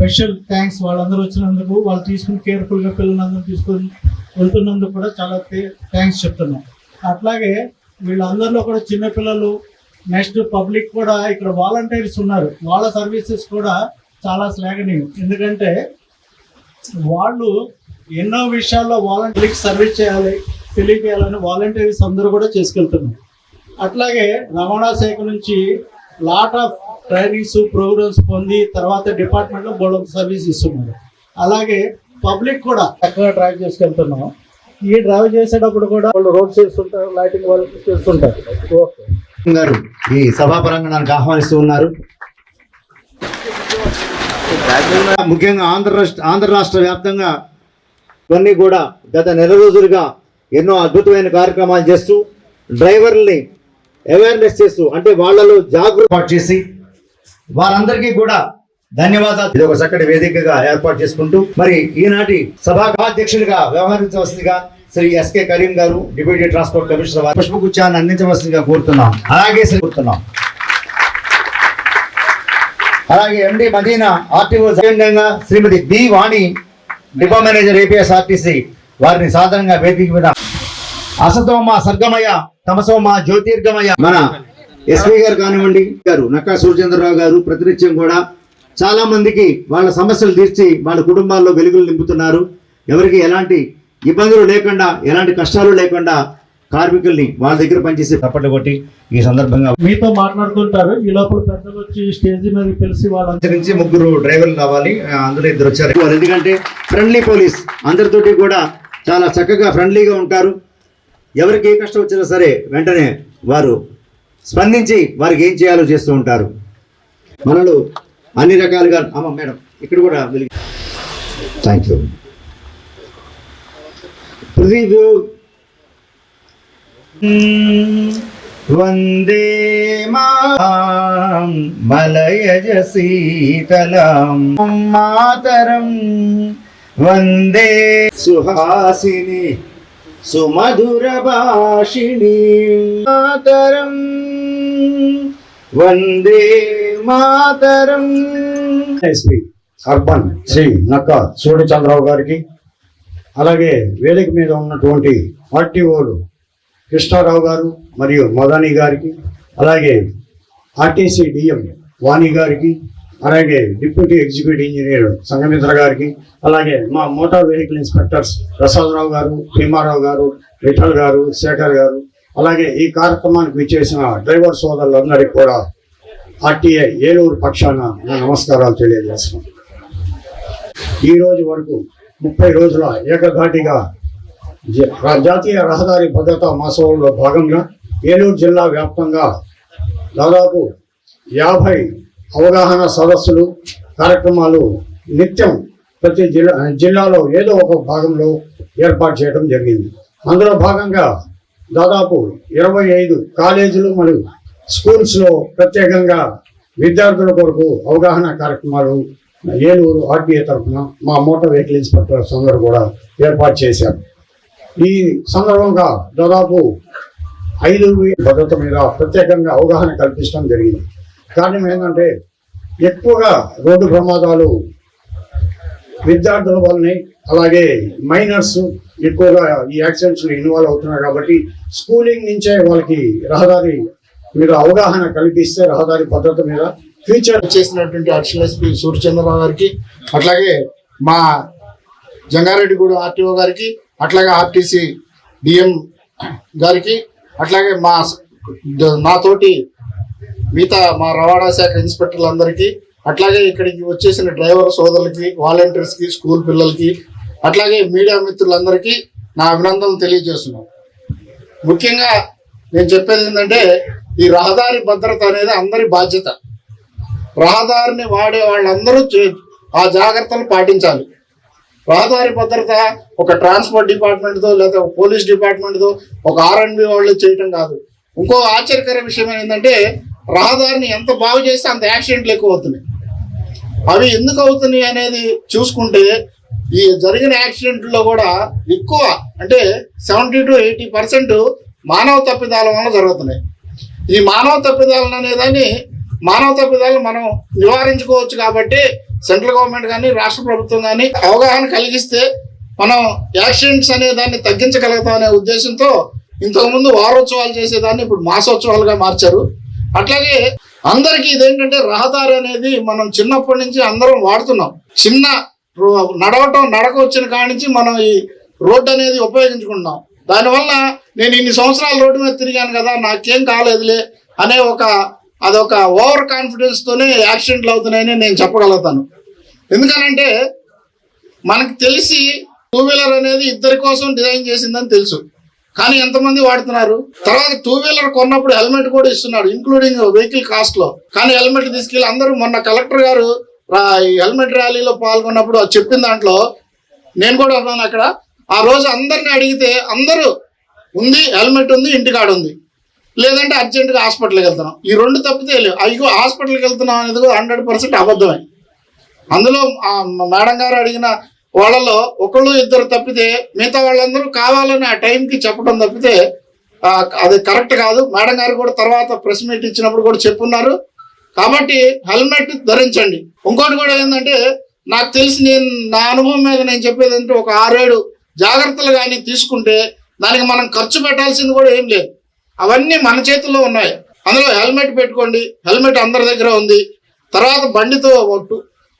Special thanks వాళ్ళందరూ వచ్చినందుకు, వాళ్ళు తీసుకుని కేర్ఫుల్గా పిల్లలందరూ తీసుకొని వెళ్తున్నందుకు కూడా చాలా థ్యాంక్స్ చెప్తున్నాం. అట్లాగే వీళ్ళందరిలో కూడా చిన్నపిల్లలు, నెక్స్ట్ పబ్లిక్ కూడా ఇక్కడ వాలంటీర్స్ ఉన్నారు. వాళ్ళ సర్వీసెస్ కూడా చాలా శ్లాఘనీయం. ఎందుకంటే వాళ్ళు ఎన్నో విషయాల్లో వాలంటీర్కి సర్వీస్ చేయాలి, తెలియజేయాలని వాలంటీర్స్ అందరూ కూడా చేసుకెళ్తున్నారు. అట్లాగే రవాణా శాఖ నుంచి లాట్ ఆఫ్ ట్రైనింగ్స్ ప్రోగ్రామ్స్ పొంది తర్వాత డిపార్ట్మెంట్లో బోర్డు సర్వీస్ ఇస్తున్నారు. అలాగే పబ్లిక్ కూడా చక్కగా డ్రైవ్ చేసుకెళ్తున్నాం. ఈ డ్రైవ్ చేసేటప్పుడు కూడా వాళ్ళు రోడ్ చేస్తుంటారు, లైటింగ్ వాళ్ళు చేస్తుంటారు. ఓకే గారు ఈ సభా ప్రాంగణానికి ఆహ్వానిస్తూ ఉన్నారు. ముఖ్యంగా ఆంధ్ర రాష్ట్ర వ్యాప్తంగా ఇవన్నీ కూడా గత నెల రోజులుగా ఎన్నో అద్భుతమైన కార్యక్రమాలు చేస్తూ డ్రైవర్లని అవేర్నెస్ చేస్తూ, అంటే వాళ్ళలో జాగృతి చేసి వారందరికీ కూడా ధన్యవాదాలు. ఇది ఒక చక్కటి వేదికగా ఏర్పాటు చేసుకుంటూ మరి ఈనాటి సభా అధ్యక్షుడిగా వ్యవహరించవలసిందిగా శ్రీ ఎస్కే కరీం గారు, డిప్యూటీ ట్రాన్స్పోర్ట్ కమిషనర్ పుష్పగుచ్చాన్ని అందించవలసిందిగా కోరుతున్నాం. అలాగే ఎండి మదీనా ఆర్టీఓ శ్రీమతి బి వాణి, డిపో మేనేజర్ ఏపీఎస్ఆర్టీసీ వారిని సాధారణంగా వేదిక మీద అసతోమ సర్గమయ తమసోమ జ్యోతిర్గమయ మన ఎస్పీ గారు కానివ్వండి, గారు నక్కా సూర్యచంద్రరావు గారు ప్రతినిత్యం కూడా చాలా మందికి వాళ్ళ సమస్యలు తీర్చి వాళ్ళ కుటుంబాల్లో వెలుగులు నింపుతున్నారు. ఎవరికి ఎలాంటి ఇబ్బందులు లేకుండా, ఎలాంటి కష్టాలు లేకుండా కార్మికుల్ని వాళ్ళ దగ్గర పనిచేసి తప్పట్లు కొట్టి ఈ సందర్భంగా మీతో మాట్లాడుతుంటారు. ఈ లోపల పెద్దలు వచ్చి స్టేజ్ మీద తెలిసి వాళ్ళ నుంచి 3 డ్రైవర్లు రావాలి, అందులో 2 వచ్చారు. ఎందుకంటే ఫ్రెండ్లీ పోలీస్, అందరితోటి కూడా చాలా చక్కగా ఫ్రెండ్లీగా ఉంటారు. ఎవరికి ఏ కష్టం వచ్చినా సరే వెంటనే వారు స్పందించి వారికి ఏం చేయాలో చేస్తూ ఉంటారు. మనలో అన్ని రకాలుగా మేడం ఇక్కడ కూడా థ్యాంక్ యూ. వందే మలయజ శీతలం మాతరం వందే సుహాసిని సుమధుర భాషిణి మాతరం వందే మాతరం. ఎస్పీ అర్బన్ శ్రీ నక్కా సూర్యచంద్రరావు గారికి, అలాగే వేదిక మీద ఉన్నటువంటి ఆర్టీఓలు కృష్ణారావు గారు మరియు మదాని గారికి, అలాగే ఆర్టీసీ డిఎం వాణి గారికి, అలాగే డిప్యూటీ ఎగ్జిక్యూటివ్ ఇంజనీర్ సంగమిత్ర గారికి, అలాగే మా మోటార్ వెహికల్ ఇన్స్పెక్టర్స్ ప్రసాదరావు గారు, భీమారావు గారు, విఠల్ గారు, శేఖర్ గారు, అలాగే ఈ కార్యక్రమానికి విచ్చేసిన డ్రైవర్ సోదరులందరికీ కూడా ఆర్టీఐ ఏలూరు పక్షాన నమస్కారాలు తెలియజేస్తున్నాం. ఈ రోజు వరకు 30 రోజుల ఏకధాటిగా జాతీయ రహదారి భద్రతా మాసంలో భాగంగా ఏలూరు జిల్లా వ్యాప్తంగా దాదాపు 50 అవగాహన సదస్సులు, కార్యక్రమాలు నిత్యం ప్రతి జిల్లాలో ఏదో ఒక భాగంలో ఏర్పాటు చేయడం జరిగింది. అందులో భాగంగా దాదాపు 25 కాలేజీలు మరియు స్కూల్స్లో ప్రత్యేకంగా విద్యార్థుల కొరకు అవగాహన కార్యక్రమాలు ఏలూరు ఆర్టీఏ తరఫున మా మోటార్ వెహికల్ ఇన్స్పెక్టర్స్ అందరూ కూడా ఏర్పాటు చేశారు. ఈ సందర్భంగా దాదాపు 5 భద్రత మీద ప్రత్యేకంగా అవగాహన కల్పించడం జరిగింది. కారణం ఏంటంటే ఎక్కువగా రోడ్డు ప్రమాదాలు విద్యార్థుల వల్లనే, అలాగే మైనర్స్ ఎక్కువగా ఈ యాక్సిడెంట్స్లో ఇన్వాల్వ్ అవుతున్నారు. కాబట్టి స్కూలింగ్ నుంచే వాళ్ళకి రహదారి మీద అవగాహన కల్పిస్తే రహదారి భద్రత మీద ఫ్యూచర్ చేసినటువంటి అడిషనల్ ఎస్పీ సూర్యచంద్రరావు గారికి, అట్లాగే మా జంగారెడ్డిగూడ ఆర్టీఓ గారికి, అట్లాగే ఆర్టీసీ డిఎం గారికి, అట్లాగే నాతోటి మిగతా మా రవాణా శాఖ ఇన్స్పెక్టర్లందరికీ, అట్లాగే ఇక్కడికి వచ్చేసిన డ్రైవర్ సోదరులకి, వాలంటీర్స్కి, స్కూల్ పిల్లలకి, అట్లాగే మీడియా మిత్రులందరికీ నా అభినందనలు తెలియజేస్తున్నాను. ముఖ్యంగా నేను చెప్పేది ఏంటంటే ఈ రహదారి భద్రత అనేది అందరి బాధ్యత. రహదారిని వాడే వాళ్ళందరూ ఆ జాగ్రత్తలు పాటించాలి. రహదారి భద్రత ఒక ట్రాన్స్పోర్ట్ డిపార్ట్మెంట్తో లేదా పోలీస్ డిపార్ట్మెంట్తో ఒక R&B వాళ్ళు చేయటం కాదు. ఇంకో ఆశ్చర్యకర విషయం ఏంటంటే రహదారిని ఎంత బాగు చేస్తే అంత యాక్సిడెంట్లు ఎక్కువ అవుతున్నాయి. అవి ఎందుకు అవుతున్నాయి అనేది చూసుకుంటే ఈ జరిగిన యాక్సిడెంట్లో కూడా ఎక్కువ అంటే 70 to 80% మానవ తప్పిదాల వల్ల జరుగుతున్నాయి. ఈ మానవ తప్పిదాలను మనం నివారించుకోవచ్చు. కాబట్టి సెంట్రల్ గవర్నమెంట్ కానీ రాష్ట్ర ప్రభుత్వం కానీ అవగాహన కలిగిస్తే మనం యాక్సిడెంట్స్ అనే దాన్ని తగ్గించగలుగుతాం అనే ఉద్దేశంతో ఇంతకుముందు వారోత్సవాలు చేసేదాన్ని ఇప్పుడు మాసోత్సవాలుగా మార్చారు. అట్లాగే అందరికీ ఇదేంటంటే రహదారి అనేది మనం చిన్నప్పటి నుంచి అందరం వాడుతున్నాం. చిన్న నడక వచ్చిన కాడి నుంచి మనం ఈ రోడ్డు అనేది ఉపయోగించుకుంటున్నాం. దానివల్ల నేను ఇన్ని సంవత్సరాలు రోడ్డు మీద తిరిగాను కదా, నాకేం కాలేదులే అనే అదొక ఓవర్ కాన్ఫిడెన్స్ తోనే యాక్సిడెంట్లు అవుతున్నాయని నేను చెప్పగలుగుతాను. ఎందుకనంటే మనకు తెలిసి 2 వీలర్ అనేది ఇద్దరి కోసం డిజైన్ చేసిందని తెలుసు, కానీ ఎంతమంది వాడుతున్నారు? తర్వాత 2 వీలర్ కొన్నప్పుడు హెల్మెట్ కూడా ఇస్తున్నాడు, ఇంక్లూడింగ్ వెహికల్ కాస్ట్ లో. కానీ హెల్మెట్ తీసుకెళ్ళి అందరూ, మొన్న కలెక్టర్ గారు ఈ హెల్మెట్ ర్యాలీలో పాల్గొన్నప్పుడు చెప్పిన దాంట్లో నేను కూడా ఉన్నాను అక్కడ. ఆ రోజు అందరిని అడిగితే అందరూ ఉంది, హెల్మెట్ ఉంది, ఇంటికాడ ఉంది, లేదంటే అర్జెంటుగా హాస్పిటల్కి వెళ్తున్నాం. ఈ 2 తప్పితే లేవు. అయ్యో హాస్పిటల్కి వెళ్తున్నాం అనేది కూడా 100% అబద్ధమే. అందులో మేడం గారు అడిగిన వాళ్ళలో 1-2 తప్పితే మిగతా వాళ్ళందరూ కావాలని ఆ టైంకి చెప్పడం తప్పితే అది కరెక్ట్ కాదు. మేడం గారు కూడా తర్వాత ప్రెస్ మీట్ ఇచ్చినప్పుడు కూడా చెప్పున్నారు. కాబట్టి హెల్మెట్ ధరించండి. ఇంకోటి కూడా ఏంటంటే, నాకు తెలిసి నా అనుభవం మీద నేను చెప్పేది అంటే, ఒక 6-7 జాగ్రత్తలు కానీ తీసుకుంటే దానికి మనం ఖర్చు పెట్టాల్సింది కూడా ఏం లేదు. అవన్నీ మన చేతుల్లో ఉన్నాయి. అందులో హెల్మెట్ పెట్టుకోండి, హెల్మెట్ అందరి దగ్గర ఉంది. తర్వాత బండితో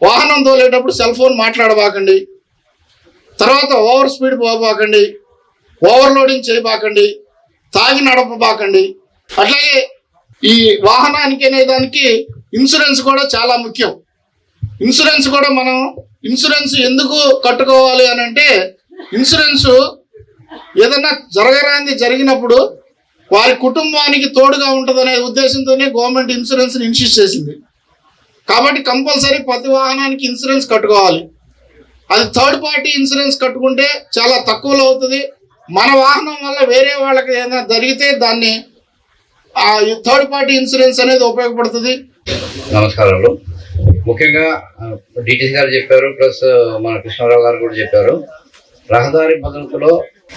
వాహనం తోలేటప్పుడు సెల్ ఫోన్ మాట్లాడబాకండి. తర్వాత ఓవర్ స్పీడ్ పోబాకండి, ఓవర్లోడింగ్ చేయబాకండి, తాగి నడపబాకండి. అట్లాగే ఈ వాహనానికి అనే దానికి ఇన్సూరెన్స్ కూడా చాలా ముఖ్యం. ఇన్సూరెన్స్ ఎందుకు కట్టుకోవాలి అని అంటే, ఇన్సూరెన్స్ ఏదన్నా జరిగినప్పుడు వారి కుటుంబానికి తోడుగా ఉంటుందనే ఉద్దేశంతోనే గవర్నమెంట్ ఇన్సూరెన్స్ ఇన్స్టిట్యూట్ చేసింది. కాబట్టి కంపల్సరీ ప్రతి వాహనానికి ఇన్సూరెన్స్ కట్టుకోవాలి. అది థర్డ్ పార్టీ ఇన్సూరెన్స్ కట్టుకుంటే చాలా తక్కువలో అవుతుంది. మన వాహనం వల్ల వేరే వాళ్ళకి ఏదైనా జరిగితే దాన్ని థర్డ్ పార్టీ ఇన్సూరెన్స్ అనేది ఉపయోగపడుతుంది. నమస్కారాలు. ముఖ్యంగా డిటిసి గారు చెప్పారు, ప్లస్ మన కృష్ణారావు గారు కూడా చెప్పారు. రహదారి భద్రతలో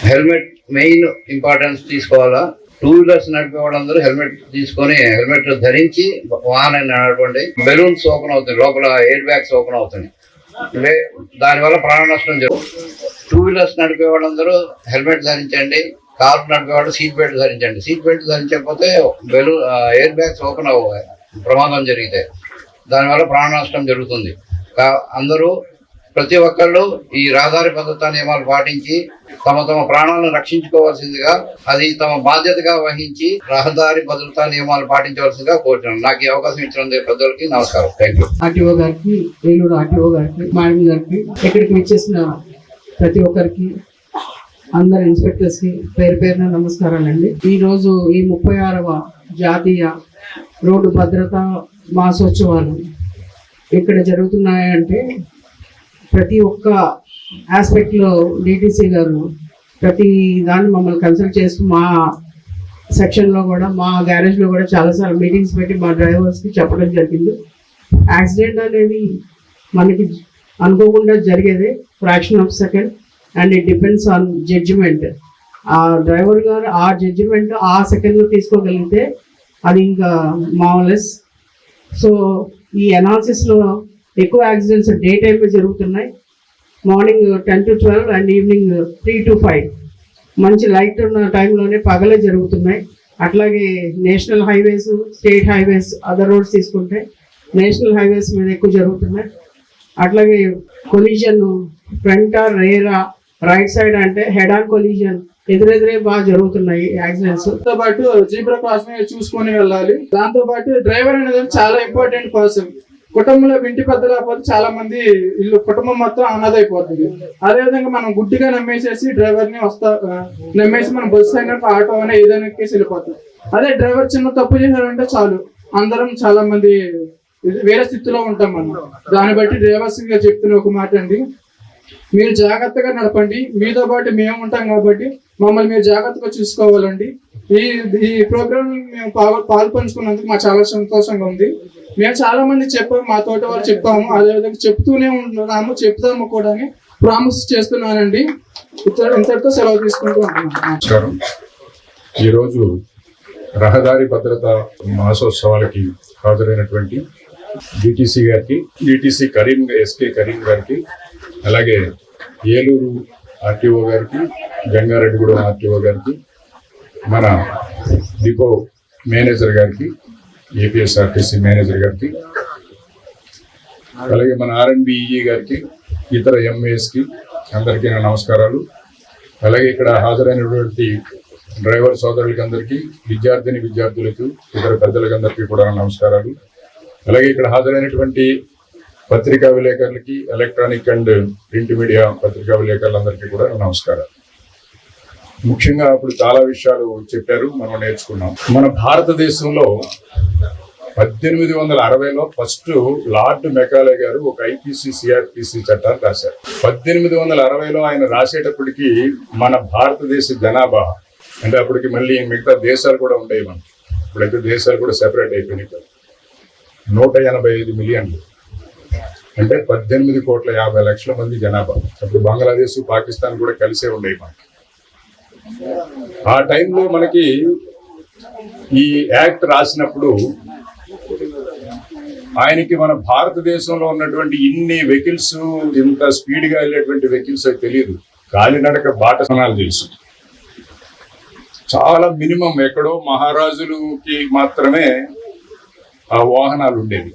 హెల్మెట్ మెయిన్ ఇంపార్టెన్స్ తీసుకోవాలా. 2 వీలర్స్ నడిపే వాళ్ళందరూ హెల్మెట్ తీసుకొని హెల్మెట్ ధరించి వాహనాన్ని నడపండి. బెలూన్స్ ఓపెన్ అవుతాయి, లోపల ఎయిర్ బ్యాగ్స్ ఓపెన్ అవుతాయి, దానివల్ల ప్రాణ నష్టం జరుగుతుంది. 2 వీలర్స్ నడిపే వాళ్ళందరూ హెల్మెట్ ధరించండి. కారు నడిపే వాళ్ళు సీట్ బెల్ట్ ధరించండి. సీట్ బెల్ట్ ధరించకపోతే ఎయిర్ బ్యాగ్స్ ఓపెన్ అవ్వాలి, ప్రమాదం జరిగితే దానివల్ల ప్రాణ నష్టం జరుగుతుంది. అందరూ ప్రతి ఒక్కళ్ళు ఈ రహదారి భద్రతా నియమాలు పాటించి తమ ప్రాణాలను రక్షించుకోవాల్సిందిగా, అది తమ బాధ్యతగా వహించి రహదారి భద్రతా నియమాలు పాటించవలసిందిగా కోరుతున్నాను. నాకు ఈ అవకాశం ఇచ్చిన పెద్దలకి నమస్కారం. Thank you. ఆర్టీఓ గారికి, ఏలూరు ఆర్టీఓ గారికి, మేడం గారికి, ఇక్కడికి వచ్చేసిన ప్రతి ఒక్కరికి, అందరు ఇన్స్పెక్టర్స్ కి పేరున నమస్కారాలండి. ఈ రోజు ఈ 36వ జాతీయ రోడ్డు భద్రతా మాసోత్సవాలు ఇక్కడ జరుగుతున్నాయంటే, ప్రతి ఒక్క ఆస్పెక్ట్ లో డిటిసి గారు ప్రతి దాన్ని మమ్మల్ని కన్సల్ట్ చేస్తూ మా సెక్షన్ లో కూడా, మా గ్యారేజ్ లో కూడా చాలాసార్లు మీటింగ్స్ పెట్టి మా డ్రైవర్స్ కి చెప్పడం జరిగింది. యాక్సిడెంట్ అనేది మనకి అనుకోకుండా జరిగేది, fraction of second, and it depends on judgment. ఆ డ్రైవర్ గారు ఆ జడ్జిమెంట్ ఆ సెకండ్ లో తీసుకోగలిగితే అది ఇంకా మామూలెస్. సో ఈ అనాలిసిస్ లో ఎక్కువ యాక్సిడెంట్స్ డే టైంలో జరుగుతున్నాయి. Morning 10 to 12 and evening 3 to 5 మంచి లైట్ ఉన్న టైంలోనే పగలే జరుగుతున్నాయి. అట్లాగే national highways, state highways, other roads తీసుకుంటే నేషనల్ హైవేస్ మీద ఎక్కువ జరుగుతున్నాయి. అట్లాగే collision front are RERA, right side అంటే హెడ్ ఆన్ కొలిజన్ ఎదురెదురే బాగా జరుగుతున్నాయి యాక్సిడెంట్స్. తో పాటు జీబ్రా క్రాసింగ్ చూసుకొని వెళ్ళాలి. దాంతో పాటు డ్రైవర్ అనేది చాలా ఇంపార్టెంట్ పర్సన్. కుటుంబంలో ఇంటి పెద్ద లేకపోతే చాలా మంది కుటుంబం మొత్తం అనాథ అయిపోతుంది. అదేవిధంగా మనం గుడ్డిగా నమ్మేసేసి డ్రైవర్ ని నమ్మేసి మనం బస్సు అయినా ఆటో అయినా ఏదైనా ఎక్కేసి వెళ్ళిపోతాం. అదే డ్రైవర్ చిన్న తప్పు చేశారంటే చాలు, అందరం చాలా మంది వేరే స్థితిలో ఉంటాం మనం. దాన్ని బట్టి డ్రైవర్స్ గా చెప్తున్న ఒక మాట అండి, మీరు జాగ్రత్తగా నడపండి. మీతో పాటు మేము ఉంటాం కాబట్టి మమ్మల్ని మీరు జాగ్రత్తగా చూసుకోవాలండి. ఈ ప్రోగ్రామ్ మేము పాల్పంచుకున్నందుకు మాకు చాలా సంతోషంగా ఉంది. మేము చాలా మంది చెప్పాము, మా తోట వాళ్ళు చెప్పాము, అదేవిధంగా చెప్తూనే ఉంటున్నాము, చెప్తాము కూడా ప్రామిస్ చేస్తున్నానండి. ఇంతటితో సెలవు తీసుకుంటూ ఉంటున్నాను. నమస్కారం. ఈరోజు రహదారి భద్రత మాసోత్సవాలకి హాజరైనటువంటి డిటిసి గారికి, డిటిసి కరీం ఎస్కే కరీం గారికి, అలాగే ఏలూరు ఆర్టీఓ గారికి, జంగారెడ్డిగూడెం ఆర్టీఓ గారికి, మన డిపో మేనేజర్ గారికి, ఏపీఎస్ఆర్టీసీ మేనేజర్ గారికి, అలాగే మన ఆర్ఎండ్బిఈ గారికి, ఇతర ఎంఏఎస్కి అందరికీ నా నమస్కారాలు. అలాగే ఇక్కడ హాజరైనటువంటి డ్రైవర్ సోదరులకి అందరికీ, విద్యార్థులకు, ఇతర పెద్దలకి అందరికీ కూడా నా నమస్కారాలు. అలాగే ఇక్కడ హాజరైనటువంటి పత్రికా విలేకరులకి, ఎలక్ట్రానిక్ అండ్ ప్రింట్ మీడియా పత్రికా విలేకరులందరికీ కూడా నా నమస్కారాలు. ముఖ్యంగా ఇప్పుడు చాలా విషయాలు చెప్పారు, మనం నేర్చుకున్నాం. మన భారతదేశంలో 1860లో ఫస్ట్ లార్డ్ మెకాలే గారు ఒక ఐపీసీ సిఆర్పిసి చట్టాన్ని రాశారు. 1860లో ఆయన రాసేటప్పటికి మన భారతదేశ జనాభా అంటే అప్పటికి మళ్ళీ మిగతా దేశాలు కూడా ఉండేవి మనకి. ఇప్పుడైతే దేశాలు కూడా సెపరేట్ అయిపోయినాయి. 185 మిలియన్లు అంటే 18,50,00,000 మంది జనాభా. అప్పుడు బంగ్లాదేశ్, పాకిస్తాన్ కూడా కలిసే ఉండేవి మనకి. ఆ టైంలో మనకి ఈ యాక్ట్ రాసినప్పుడు ఆయనకి మన భారతదేశంలో ఉన్నటువంటి ఇన్ని వెహికల్స్, ఇంత స్పీడ్ గా వెళ్ళేటువంటి వెహికల్స్ అయితే తెలియదు. కాలినడక బాటసనాలు తెలుసు. చాలా మినిమం ఎక్కడో మహారాజులకి మాత్రమే ఆ వాహనాలు ఉండేవి.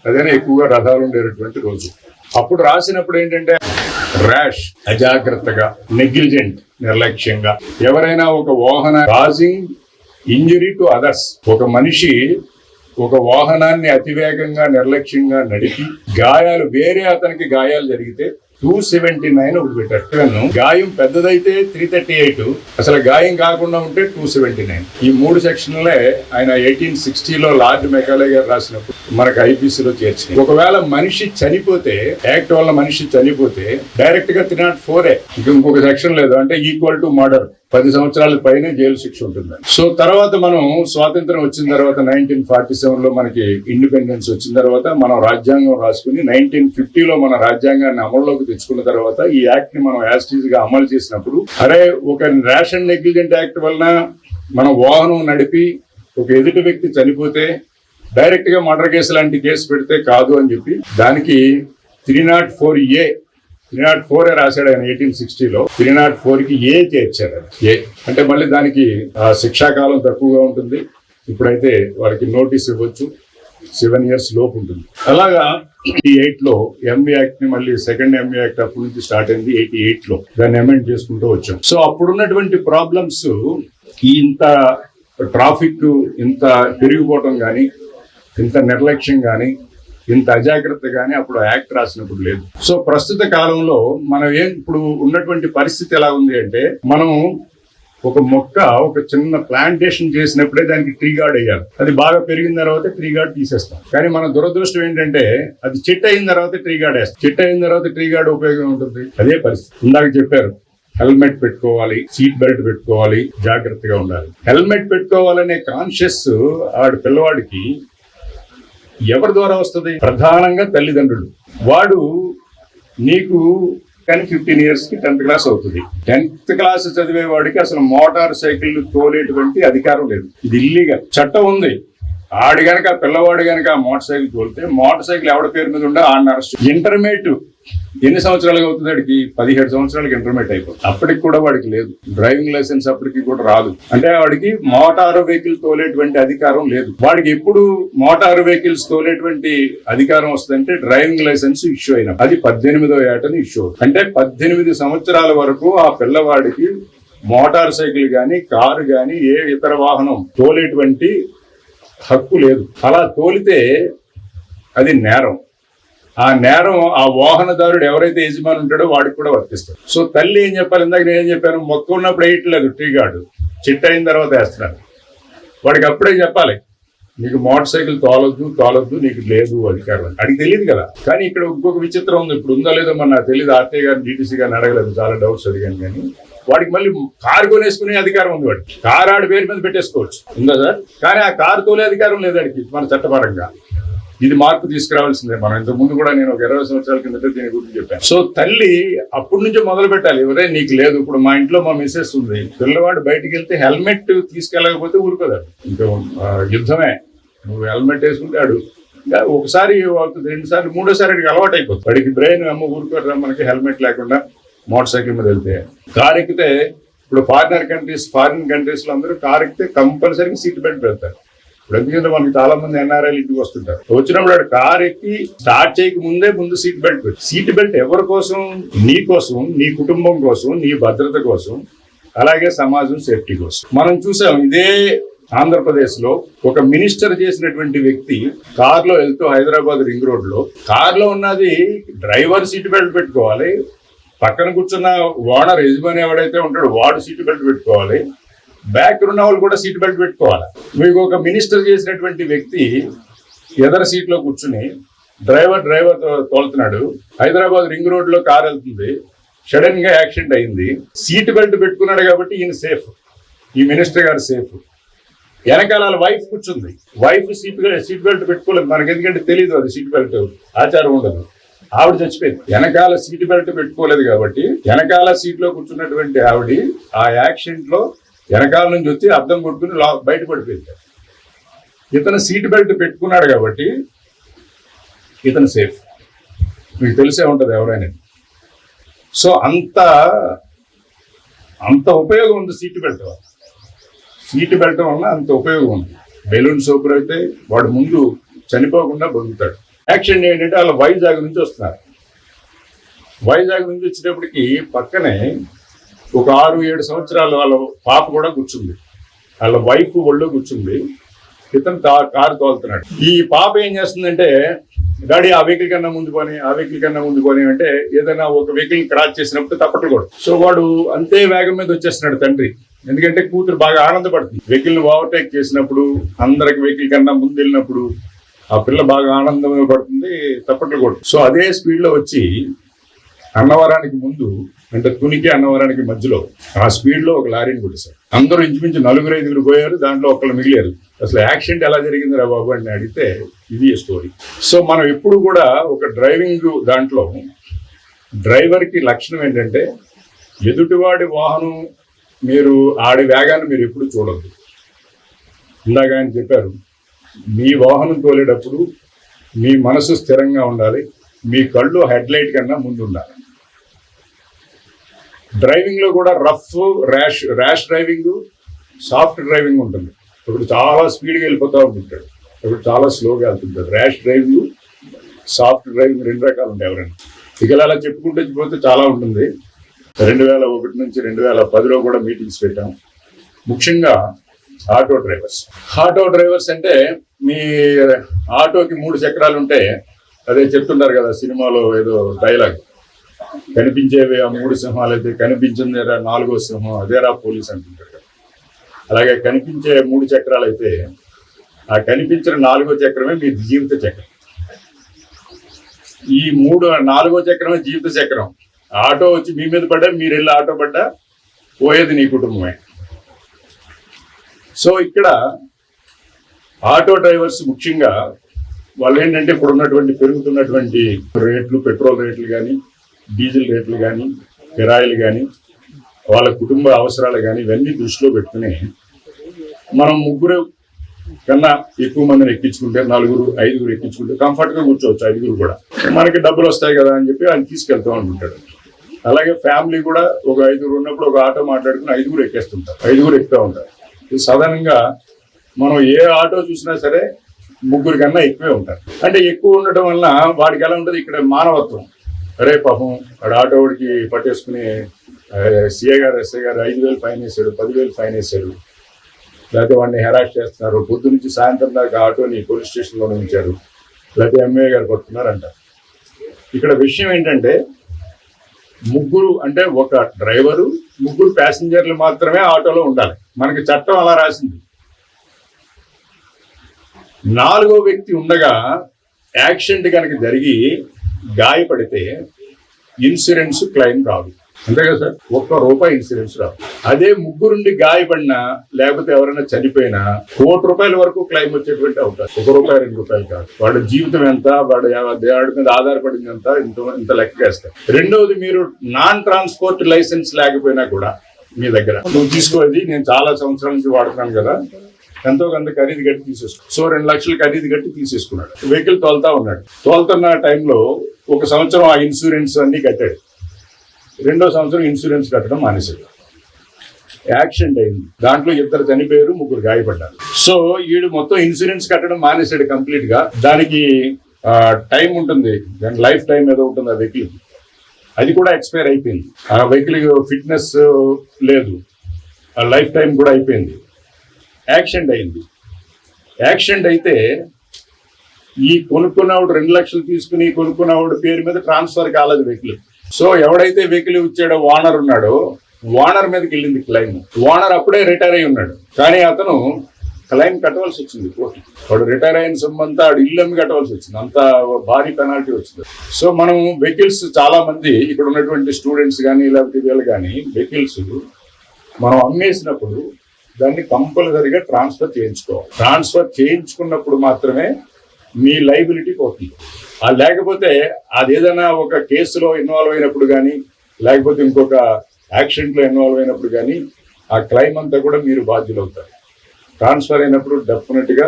అదేనా ఎక్కువగా రథాలు ఉండేటటువంటి రోజు. అప్పుడు రాసినప్పుడు ఏంటంటే ర్యాష్, అజాగ్రత్తగా, నెగ్లిజెంట్, నిర్లక్ష్యంగా ఎవరైనా ఒక వాహన కాజింగ్ ఇంజరీ టు అదర్స్, ఒక మనిషి ఒక వాహనాన్ని అతివేగంగా నిర్లక్ష్యంగా నడిపి వేరే అతనికి గాయాలు జరిగితే 279 ఒకటి పెట్టారు. గాయం పెద్దదైతే 338, అసలు గాయం కాకుండా ఉంటే 279. ఈ 3 సెక్షన్లే ఆయన 1860లో లార్డ్ మెకాలే గారు రాసినప్పుడు మనకు ఐపీసీలో చేర్చి. ఒకవేళ మనిషి చనిపోతే, యాక్ట్ వల్ల మనిషి చనిపోతే డైరెక్ట్ గా 304 ఇంకొక సెక్షన్ లేదు, అంటే ఈక్వల్ టు మర్డర్, 10 సంవత్సరాల పైనే జైలు శిక్ష ఉంటుంది. సో తర్వాత మనం స్వాతంత్రం వచ్చిన తర్వాత 1947లో మనకి ఇండిపెండెన్స్ వచ్చిన తర్వాత మనం రాజ్యాంగం రాసుకుని 1950లో మన రాజ్యాంగాన్ని అమల్లోకి తెచ్చుకున్న తర్వాత ఈ యాక్ట్ ని మనం యాస్టీజ్ గా అమలు చేసినప్పుడు, అరే ఒక రేషన్ నెగ్లిజెంట్ యాక్ట్ వలన మనం వాహనం నడిపి ఒక ఎదుటి వ్యక్తి చనిపోతే డైరెక్ట్ గా మర్డర్ కేసు లాంటి కేసు పెడితే కాదు అని చెప్పి దానికి 304 రాశాడు ఆయన 1860లో. 304కి ఏ చేర్చారు. ఏ అంటే మళ్ళీ దానికి శిక్షాకాలం తక్కువగా ఉంటుంది. ఇప్పుడైతే వారికి నోటీస్ ఇవ్వచ్చు, 7 years లోపు ఉంటుంది. అలాగా 88లో ఎంబీ యాక్ట్ ని మళ్ళీ సెకండ్ ఎంబీ యాక్ట్ అప్పటి నుంచి స్టార్ట్ అయింది. 88లో దాన్ని అమెండ్ చేసుకుంటూ వచ్చాం. సో అప్పుడున్నటువంటి ప్రాబ్లమ్స్, ఇంత ట్రాఫిక్ ఇంత పెరిగిపోవటం కానీ, ఇంత నిర్లక్ష్యం కానీ, ఇంత అజాగ్రత్త కానీ అప్పుడు యాక్ట్ రాసినప్పుడు లేదు. సో ప్రస్తుత కాలంలో మనం ఇప్పుడు ఉన్నటువంటి పరిస్థితి ఎలా ఉంది అంటే, మనం ఒక మొక్క ఒక చిన్న ప్లాంటేషన్ చేసినప్పుడే దానికి ట్రీ గార్డ్ వేయాలి. అది బాగా పెరిగిన తర్వాత ట్రీ గార్డ్ తీసేస్తాం. కానీ మన దురదృష్టం ఏంటంటే అది చెట్టు అయిన తర్వాత ట్రీ గార్డ్ వేస్తాం. చెట్టు అయిన తర్వాత ట్రీ గార్డ్ ఉపయోగం ఉంటుంది. అదే పరిస్థితి. ఇందాక చెప్పారు, హెల్మెట్ పెట్టుకోవాలి, సీట్ బెల్ట్ పెట్టుకోవాలి, జాగ్రత్తగా ఉండాలి. హెల్మెట్ పెట్టుకోవాలనే కాన్షియస్ పిల్లవాడికి ఎవరి ద్వారా వస్తుంది? ప్రధానంగా తల్లిదండ్రులు. వాడు నీకు కానీ 15 years కి 10th క్లాస్ అవుతుంది. 10th క్లాస్ చదివే వాడికి అసలు మోటార్ సైకిల్ తోలేటువంటి అధికారం లేదు. ఇది ఇల్లీగల్. చట్టం ఉంది. ఆడు గనక పిల్లవాడు గనక మోటార్ సైకిల్ తోలితే మోటార్ సైకిల్ ఎవడ పేరు మీద ఉండే ఆడిని అరెస్ట్. ఇంటర్మీడియట్ ఎన్ని సంవత్సరాలుగా అవుతుంది? వాడికి 17 సంవత్సరాలకి ఇంటర్మీడియట్ అయిపోతుంది. అప్పటికి కూడా వాడికి లేదు డ్రైవింగ్ లైసెన్స్, అప్పటికి కూడా రాదు. అంటే వాడికి మోటారు వెహికల్ తోలేటువంటి అధికారం లేదు. వాడికి ఎప్పుడు మోటారు వెహికల్స్ తోలేటువంటి అధికారం వస్తుందంటే డ్రైవింగ్ లైసెన్స్ ఇష్యూ అయిన, అది 18వ ఏటని ఇష్యూ. అంటే 18 సంవత్సరాల వరకు ఆ పిల్లవాడికి మోటార్ సైకిల్ గాని, కారు గాని, ఏ ఇతర వాహనం తోలేటువంటి హక్కు లేదు. అలా తోలితే అది నేరం. ఆ నేరం ఆ వాహనదారుడు ఎవరైతే యజమాని ఉంటాడో వాడికి కూడా వర్తిస్తాడు. సో తల్లి ఏం చెప్పాలి? ఇందాక నేనేం చెప్పాను, మొక్క ఉన్నప్పుడు వేయట్లేదు ట్రీ గార్డు, చిట్ట అయిన తర్వాత వేస్తున్నాడు. వాడికి అప్పుడే చెప్పాలి, నీకు మోటార్ సైకిల్ తోలొద్దు, నీకు లేదు అధికారం. అడిగి తెలియదు కదా. కానీ ఇక్కడ ఇంకొక విచిత్రం ఉంది. ఇప్పుడు ఉందో లేదో మన నాకు తెలియదు. ఆర్టీఐ గారిని, డీటీసీ గారిని అడగలేదు, చాలా డౌట్స్ అడిగాను. కానీ వాడికి మళ్ళీ కారు కొనేసుకునే అధికారం ఉంది. వాడికి కారు ఆడి పేరు మీద పెట్టేసుకోవచ్చు, ఉందా సార్? కానీ ఆ కారు తోలే అధికారం లేదు వాడికి మన చట్టపరంగా. ఇది మార్పు తీసుకురావాల్సిందే. మనం ఇంతకు ముందు కూడా నేను ఒక 20 సంవత్సరాల కిందట దీని గురించి చెప్పాను. సో తల్లి అప్పటి నుంచే మొదలు పెట్టాలి. ఎవరే నీకు లేదు. ఇప్పుడు మా ఇంట్లో మా మిస్సెస్ ఉంది, పిల్లవాడు బయటికి వెళ్తే హెల్మెట్ తీసుకెళ్ళకపోతే ఊరుకోదాడు. ఇంకా యుద్ధమే. నువ్వు హెల్మెట్ వేసుకుంటాడు, ఇంకా ఒకసారి అవుతుంది, రెండుసార్లు, మూడోసారి వాడికి అలవాటు అయిపోతుంది. వాడికి బ్రెయిన్ అమ్మ ఊరుకోరా మనకి హెల్మెట్ లేకుండా మోటార్ సైకిల్ మీద వెళ్తే. కార్ ఎక్కితే ఇప్పుడు ఫారిన్ కంట్రీస్ లో అందరూ కార్ ఎక్కితే కంపల్సరీగా సీట్ బెల్ట్ పెడతారు. ఇప్పుడు ఎందుకంటే మనకి చాలా మంది ఎన్ఆర్ఐలు ఇంటికి వస్తుంటారు. వచ్చినప్పుడు వాడు కార్ ఎక్కి స్టార్ట్ చేయక ముందు సీట్ బెల్ట్ పెట్టి. సీట్ బెల్ట్ ఎవరి కోసం? నీ కోసం, నీ కుటుంబం కోసం, నీ భద్రత కోసం, అలాగే సమాజం సేఫ్టీ కోసం. మనం చూసాం ఇదే ఆంధ్రప్రదేశ్ లో ఒక మినిస్టర్ చేసినటువంటి వ్యక్తి కార్ లో వెళ్తూ హైదరాబాద్ రింగ్ రోడ్ లో, కార్ లో ఉన్నది డ్రైవర్ సీట్ బెల్ట్ పెట్టుకోవాలి, పక్కన కూర్చున్న ఓనర్ యజమాని ఎవడైతే ఉంటాడో వాడు సీట్ బెల్ట్ పెట్టుకోవాలి, బ్యాక్ ఉన్న వాళ్ళు కూడా సీట్ బెల్ట్ పెట్టుకోవాలి. మీకు ఒక మినిస్టర్ చేసినటువంటి వ్యక్తి ఎదర సీట్ లో కూర్చుని డ్రైవర్ తోలుతున్నాడు, హైదరాబాద్ రింగ్ రోడ్ లో కార్ వెళ్తుంది, సడన్ గా యాక్సిడెంట్ అయింది, సీట్ బెల్ట్ పెట్టుకున్నాడు కాబట్టి ఈయన సేఫ్, ఈ మినిస్టర్ గారు సేఫ్. వెనకాల వైఫ్ కూర్చుంది, వైఫ్ సీట్ బెల్ట్ పెట్టుకోలేదు, మనకి ఎందుకంటే తెలియదు అది సీట్ బెల్ట్ ఆచారం ఉండదు, ఆవిడ చచ్చిపోయింది. వెనకాల సీట్ బెల్ట్ పెట్టుకోలేదు కాబట్టి వెనకాల సీట్ లో కూర్చున్నటువంటి ఆవిడ ఆ యాక్సిడెంట్ లో వెనకాల నుంచి వచ్చి అద్దం కొట్టుకుని బయట పడిపోయింది. ఇతను సీట్ బెల్ట్ పెట్టుకున్నాడు కాబట్టి ఇతను సేఫ్. మీకు తెలిసే ఉంటుంది ఎవరైనా. సో అంత ఉపయోగం ఉంది సీట్ బెల్ట్ వల్ల. సీట్ బెల్ట్ వల్ల అంత ఉపయోగం ఉంది. బెలూన్ సోపర్ అయితే వాడు ముందు చనిపోకుండా బతుకుతాడు. యాక్సిడెంట్ ఏంటంటే వాళ్ళ వైజాగ్ నుంచి వస్తున్నారు. వైజాగ్ నుంచి వచ్చేటప్పటికి పక్కనే ఒక 6-7 సంవత్సరాలు వాళ్ళ పాప కూడా కూర్చుంది, వాళ్ళ వైఫ్ ఒళ్ళో కూర్చుంది, ఇతను కారు తోలుతున్నాడు. ఈ పాప ఏం చేస్తుందంటే, డాడీ ఆ వెహికల్ కన్నా ముందు కొని అంటే ఏదైనా ఒక వెహికల్ క్రాస్ చేసినప్పుడు తప్పట్లు కూడా. సో వాడు అంతే వేగం మీద వచ్చేస్తున్నాడు తండ్రి, ఎందుకంటే కూతురు బాగా ఆనందపడుతుంది. వెహికల్ని ఓవర్టేక్ చేసినప్పుడు, అందరికి వెహికల్ కన్నా ముందు వెళ్ళినప్పుడు ఆ పిల్ల బాగా ఆనందంగా పడుతుంది, తప్పట్లు కూడా. సో అదే స్పీడ్ లో వచ్చి అన్నవరానికి ముందు, అంటే తునికి అన్నవరానికి మధ్యలో ఆ స్పీడ్ లో ఒక లారీని కొట్టేశారు. అందరూ ఇంచుమించు 4-5 పోయారు, దాంట్లో ఒకళ్ళు మిగిలారు. అసలు యాక్సిడెంట్ ఎలా జరిగింది రా బాబు అని అడిగితే ఇది స్టోరీ. సో మనం ఎప్పుడు కూడా ఒక డ్రైవింగ్ దాంట్లో డ్రైవర్ కి లక్షణం ఏంటంటే, ఎదుటివాడి వాహనం మీరు ఆడి వేగాన్ని మీరు ఎప్పుడు చూడద్దు. ఇందాక ఆయన చెప్పారు, మీ వాహనం తోలేటప్పుడు మీ మనసు స్థిరంగా ఉండాలి, మీ కళ్ళు హెడ్ లైట్ కన్నా ముందు ఉండాలి. డ్రైవింగ్ లో కూడా ర్యాష్ డ్రైవింగ్, సాఫ్ట్ డ్రైవింగ్ ఉంటుంది. ఇప్పుడు చాలా స్పీడ్గా వెళ్ళిపోతూ ఉంటుంటాడు, ఇప్పుడు చాలా స్లోగా వెళ్తుంటాడు. ర్యాష్ డ్రైవింగ్, సాఫ్ట్ డ్రైవింగ్ 2 రకాలు ఉంటాయి. ఎవరైనా ఇక అలా చెప్పుకుంటూ పోతే చాలా ఉంటుంది. 2001 నుంచి 2010లో కూడా మీటింగ్స్ పెట్టాం. ముఖ్యంగా ఆటో డ్రైవర్స్ అంటే, మీ ఆటోకి 3 చక్రాలు ఉంటే, అదే చెప్తుంటారు కదా సినిమాలో ఏదో డైలాగ్, కనిపించేవి ఆ 3 సింహాలు అయితే కనిపించిందేరా 4వ సింహం, అదేరా పోలీస్ అంటుంటారు కదా. అలాగే కనిపించే 3 చక్రాలు అయితే ఆ కనిపించిన 4వ చక్రమే మీ జీవిత చక్రం. ఈ 4వ చక్రమే జీవిత చక్రం. ఆటో వచ్చి మీ మీద పడ్డా, మీరు వెళ్ళి ఆటో పడ్డా, పోయేది నీ కుటుంబమే. సో ఇక్కడ ఆటో డ్రైవర్స్ ముఖ్యంగా వాళ్ళు ఏంటంటే, ఇప్పుడు ఉన్నటువంటి పెరుగుతున్నటువంటి రేట్లు, పెట్రోల్ రేట్లు కానీ, డీజిల్ రేట్లు కానీ, కిరాయిలు కానీ, వాళ్ళ కుటుంబ అవసరాలు కానీ, ఇవన్నీ దృష్టిలో పెట్టుకుని మనం 3 కన్నా ఎక్కువ మందిని ఎక్కించుకుంటే, 4-5 ఎక్కించుకుంటే కంఫర్ట్గా కూర్చోవచ్చు. 5 కూడా మనకి డబ్బులు వస్తాయి కదా అని చెప్పి ఆయన తీసుకెళ్తూ ఉంటుంటాడు. అలాగే ఫ్యామిలీ కూడా ఒక 5 ఉన్నప్పుడు ఒక ఆటో మాట్లాడుకుని 5 ఎక్కేస్తుంటారు, 5 ఎక్కుతూ ఉంటారు. సాధారణంగా మనం ఏ ఆటో చూసినా సరే 3 కన్నా ఎక్కువే ఉంటారు. అంటే ఎక్కువ ఉండటం వల్ల వాడికి ఎలా ఉంటుంది, ఇక్కడ మానవత్వం. అరే పాపం వాడు ఆటో వాడికి పట్టేసుకుని సిఐ గారు, ఎస్ఐ గారు 5,000 ఫైన్ వేసాడు, 10,000 ఫైన్ వేసాడు, లేకపోతే వాడిని హెరాస్ చేస్తున్నారు, పొద్దు నుంచి సాయంత్రం దాకా ఆటోని పోలీస్ స్టేషన్లో ఉంచారు, లేకపోతే ఎంఏ గారు పడుతున్నారంట. ఇక్కడ విషయం ఏంటంటే, 3 అంటే ఒక డ్రైవరు, 3 ప్యాసింజర్లు మాత్రమే ఆటోలో ఉండాలి. మనకి చట్టం అలా రాసింది. 4వ వ్యక్తి ఉండగా యాక్సిడెంట్ కనుక జరిగి గాయపడితే ఇన్సూరెన్స్ క్లెయిమ్ రాదు. అంతే కదా సార్, ₹1 ఇన్సూరెన్స్ రాదు. అదే 3 గాయపడినా, లేకపోతే ఎవరైనా చనిపోయినా ₹1,00,00,000 వరకు క్లెయిమ్ వచ్చేటువంటి అవకాశం. ₹1-2 కాదు. వాడి జీవితం ఎంత, వాడి మీద ఆధారపడింది ఎంత, ఇంత లెక్క వేస్తారు. రెండవది, మీరు నాన్ ట్రాన్స్పోర్ట్ లైసెన్స్ లేకపోయినా కూడా మీ దగ్గర నువ్వు తీసుకోవాలి, నేను చాలా సంవత్సరాల నుంచి వాడుతున్నాను కదా, ఎంతో కొంత ఖరీదు కట్టి తీసేసుకున్నాడు. సో 2 లక్షలు ఖరీదు కట్టి తీసేసుకున్నాడు. వెహికల్ తోలుతా ఉన్నాడు. తోలుతున్న టైంలో 1 సంవత్సరం ఆ ఇన్సూరెన్స్ అన్ని కట్టాడు. 2వ సంవత్సరం ఇన్సూరెన్స్ కట్టడం మానేశాడు. యాక్సిడెంట్ అయింది. దాంట్లో 2 చనిపోయారు, 3 గాయపడ్డారు. సో వీడు మొత్తం ఇన్సూరెన్స్ కట్టడం మానేశాడు కంప్లీట్ గా. దానికి టైం ఉంటుంది, దాని లైఫ్ టైం ఏదో ఉంటుంది ఆ వెహికల్. అది కూడా ఎక్స్పైర్ అయిపోయింది. ఆ వెహికల్ ఫిట్నెస్ లేదు, ఆ లైఫ్ టైం కూడా అయిపోయింది. యాక్సిడెంట్ అయింది. యాక్సిడెంట్ అయితే ఈ కొనుక్కున్నవాడు 2 లక్షలు తీసుకుని కొనుక్కున్నవాడు పేరు మీద ట్రాన్స్ఫర్ కాలేదు వెహికల్. సో ఎవడైతే వెహికల్ ఇచ్చాడో ఓనర్ ఉన్నాడో, ఓనర్ మీదకి వెళ్ళింది క్లైమ్. ఓనర్ అప్పుడే రిటైర్ అయి ఉన్నాడు, కానీ అతను క్లైమ్ కట్టవలసి వచ్చింది కోర్టు. వాడు రిటైర్ అయిన సొమ్మంతా వాడు ఇల్లు అమ్మి కట్టవలసి వచ్చింది. అంత భారీ పెనాల్టీ వచ్చింది. సో మనం వెహికల్స్ చాలా మంది ఇక్కడ ఉన్నటువంటి స్టూడెంట్స్ కానీ లేకపోతే వీళ్ళు కానీ వెహికల్స్ మనం అమ్మేసినప్పుడు దాన్ని కంపల్సరీగా ట్రాన్స్ఫర్ చేయించుకోవాలి. ట్రాన్స్ఫర్ చేయించుకున్నప్పుడు మాత్రమే మీ లైబిలిటీ పోతుంది. లేకపోతే అది ఏదైనా ఒక కేసులో ఇన్వాల్వ్ అయినప్పుడు కానీ లేకపోతే ఇంకొక యాక్సిడెంట్లో ఇన్వాల్వ్ అయినప్పుడు కానీ ఆ క్లైమ్ అంతా కూడా మీరు బాధ్యులు అవుతారు. ట్రాన్స్ఫర్ అయినప్పుడు డెఫినెట్గా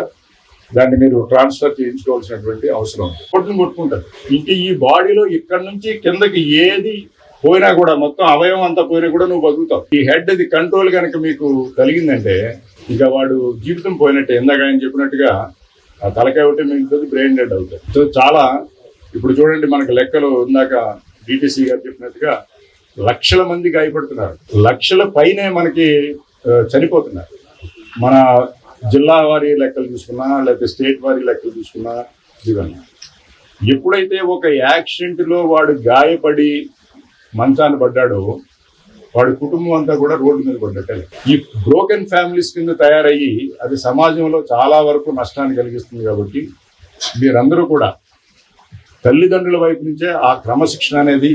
దాన్ని మీరు ట్రాన్స్ఫర్ చేయించుకోవాల్సినటువంటి అవసరం ఉంది. కొట్టుకుంటారు. ఇంక ఈ బాడీలో ఇక్కడ నుంచి కిందకి ఏది పోయినా కూడా, మొత్తం అవయవం అంతా పోయినా కూడా నువ్వు బతుకుతావు. ఈ హెడ్ అది కంట్రోల్ కనుక మీకు కలిగిందంటే ఇంకా వాడు జీవితం పోయినట్టే. ఇందాక ఆయన చెప్పినట్టుగా ఆ తలకాయ ఒకటి మిగులుతుంది, బ్రెయిన్ డెడ్ అవుతుంది. సో చాలా ఇప్పుడు చూడండి, మనకు లెక్కలు ఇందాక డిటిసి గారు చెప్పినట్టుగా లక్షల మంది గాయపడుతున్నారు, లక్షల పైనే మనకి చనిపోతున్నారు. మన జిల్లా వారి లెక్కలు చూసుకున్నా లేకపోతే స్టేట్ వారి లెక్కలు చూసుకున్నా ఇవన్నీ. ఎప్పుడైతే ఒక యాక్సిడెంట్లో వాడు గాయపడి మంచాన్ని పడ్డాడో వాడి కుటుంబం అంతా కూడా రోడ్డు మీద పడ్డట్టే. ఈ బ్రోకెన్ ఫ్యామిలీస్ కింద తయారయ్యి అది సమాజంలో చాలా వరకు నష్టాన్ని కలిగిస్తుంది. కాబట్టి మీరందరూ కూడా తల్లిదండ్రుల వైపు నుంచే ఆ క్రమశిక్షణ అనేది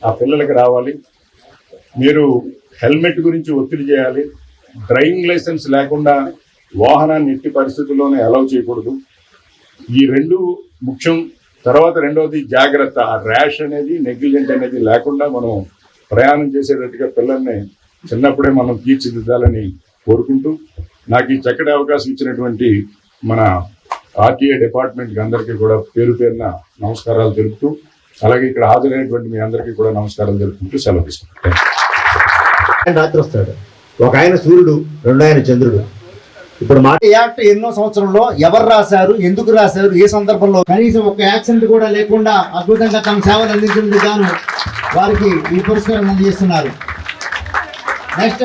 ఆ పిల్లలకి రావాలి. మీరు హెల్మెట్ గురించి ఒత్తిడి చేయాలి. డ్రైవింగ్ లైసెన్స్ లేకుండా వాహనాన్ని ఎట్టి పరిస్థితుల్లోనే అలౌ చేయకూడదు. ఈ 2 ముఖ్యం. తర్వాత 2వది జాగ్రత్త. ఆ ర్యాష్ అనేది, నెగ్లిజెంట్ అనేది లేకుండా మనం ప్రయాణం చేసేటట్టుగా పిల్లల్ని చిన్నప్పుడే మనం తీర్చిదిద్దాలని కోరుకుంటూ, నాకు ఈ చక్కటి అవకాశం ఇచ్చినటువంటి మన ఆర్టీఏ డిపార్ట్మెంట్కి అందరికీ కూడా పేరు పేరున నమస్కారాలు తెలుపుతూ, అలాగే ఇక్కడ హాజరైనటువంటి మీ అందరికీ కూడా నమస్కారాలు తెలుపుకుంటూ సెలవు తీసుకుంటాను. రాత్రి వస్తాడు. ఒక ఆయన సూర్యుడు, 2 ఆయన చంద్రుడు. ఇప్పుడు మాట యాక్ట్ ఎన్నో సంవత్సరంలో ఎవరు రాశారు, ఎందుకు రాశారు, ఏ సందర్భంలో, కనీసం ఒక యాక్సిడెంట్ కూడా లేకుండా అద్భుతంగా తమ సేవలు అందించినందుకు గాను వారికి ఈ పురస్కారం అందజేస్తున్నారు. Next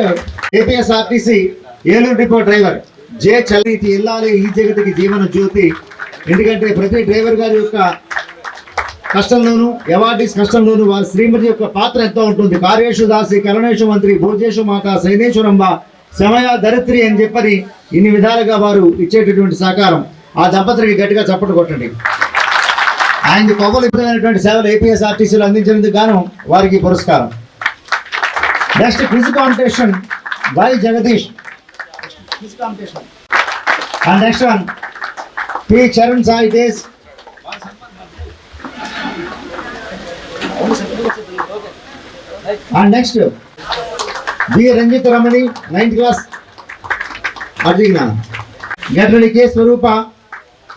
APSRTC Eluru depot driver J చల్లీతి ఇల్లాలి ఈ జగతికి జీవన జ్యోతి. ఎందుకంటే ప్రతి డ్రైవర్ గారి యొక్క కష్టంలోను, అవార్డీస్ కష్టంలోను వారి శ్రీమతి యొక్క పాత్ర ఎంతో ఉంటుంది. కార్యేషు దాసి కరణేషు మంత్రి భోజేషు మాత సైనేశ్వరంబ సమయ ధరిత్రి అని చెప్పని ఇన్ని విధాలుగా వారు ఇచ్చేటటువంటి సహకారం. ఆ దంపతులకి గట్టిగా చప్పట్లు కొట్టండి. ఆయన పొగలుమైనటువంటి సేవలు ఏపీఎస్ఆర్టీసీలో అందించినందుకు గాను వారికి పురస్కారం. Next quiz competition Y Jagadish. And next one P Charan Sai Tej. And next B Ranjith Ramani 9th class Arjuna. గట్లడి కే స్వరూప,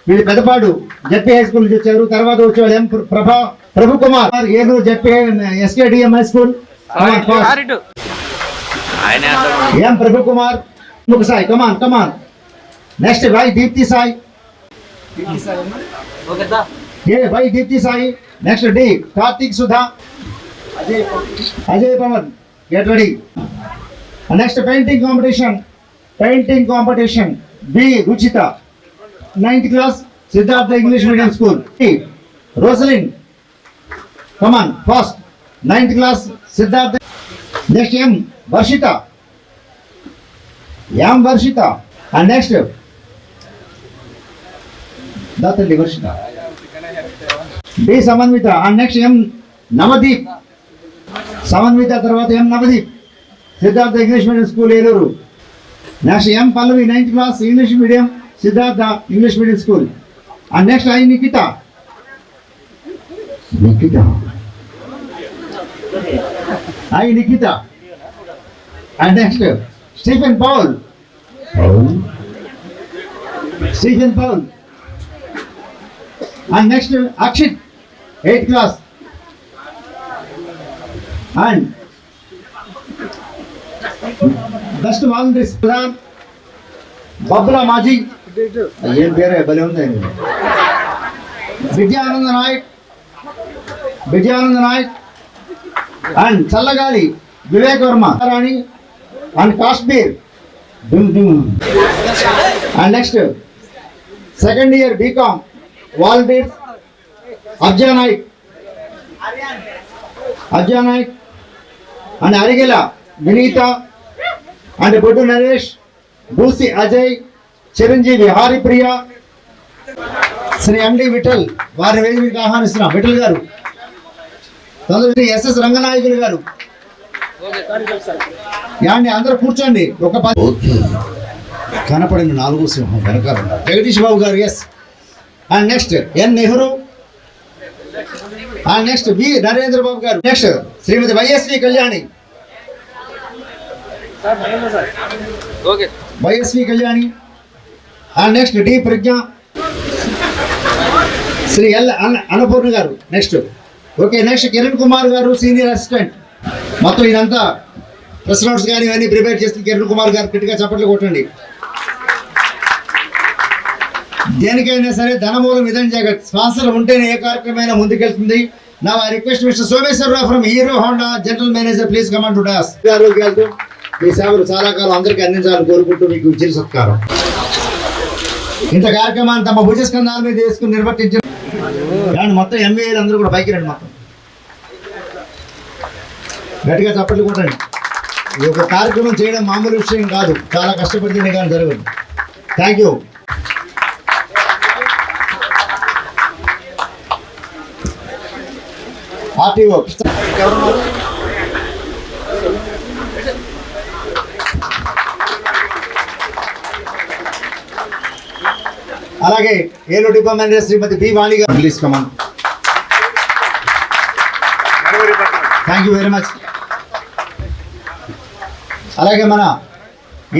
వీళ్ళు పెద్దపాడు జెడ్పీ హై స్కూల్ నుంచి వచ్చారు. తర్వాత వచ్చేవాళ్ళు M Prabhu Kumar Eluru ZP SKDM high school. M Prabhu Kumar ముఖ Sai come on. Next Y Deepthi Sai. Y Deepthi Sai. Next D Karthik Sudha. Ajay Pavan get ready. Next painting competition B Ruchita 9th class Siddhartha English medium school. Rosalin come on first 9th class Siddhartha. Next M Varshitha. And next దాతల్లి Varshitha. B Samanvitha. And next M Navdeep. Samanvitha తర్వాత M Navdeep Siddhartha English medium school Eluru. Next M Pallavi 9th class English medium Siddhartha English medium school. And next I Nikhitha. And next Stephen Paul. Stephen Paul. And next, Akshit, 8th class. And best volunteers, Babla Maji. ఏం పేరు భలే ఉంది Vijayananda Nayak and Challagali Vivek Varma Rani and Kashmir and next second year BCom volunteers Arja Nayak and Arigila Vineetha and Boddu Naresh Busi Ajay Chiranjeevi Haripriya Shri MD Vithal వారి వేదికకి ఆహ్వానిస్తున్నాం. విఠల్ గారు, తదుపరి SS Ranganayakulu గారు. యాండి అందరూ కూర్చోండి. ఒక కనపడిన 4వ సింహం వెనకాల Jagadish Babu garu. S. And next N Nehru. And next V Narendra Babu garu. Next Shrimati YSV Kalyani. YSV Kalyani. And next D Pragna. Shri L Annapurna garu. Next okay. Next Kiran Kumar garu, senior assistant. మొత్తం ఇదంతా ప్రెస్ నోట్స్ కానీ ఇవన్నీ ప్రిపేర్ చేసిన కిరణ్ కుమార్ గారు గట్టిగా చప్పట్లు కొట్టండి. దేనికైనా సరే ధనమూలం ఇదని జగత్. స్పాన్సర్ ఉంటేనే ఏ కార్యక్రమమైనా ముందుకెళ్తుంది. నా I request mister Someswararao from Hero Honda general manager please come and to dais. ఆరోగ్యాలతో మీ సేవలు చాలా కాలం అందరికీ అందించాలని కోరుకుంటూ మీకు చిరు సత్కారం. ఇంత కార్యక్రమాన్ని తమ భుజస్కంధాల మీద తీసుకుని నిర్వర్తించారు. మొత్తం ఎంఏలు అందరూ కూడా పైకి రండి. మొత్తం గట్టిగా చప్పట్లు కొట్టండి. ఈ యొక్క కార్యక్రమం చేయడం మామూలు విషయం కాదు. చాలా కష్టపడితేనే కానీ జరగదు. Thank you. ఆర్టీఓ అలాగే Eluru depot manager Shrimati B Vani garu. Please come on. Thank you very much. అలాగే మన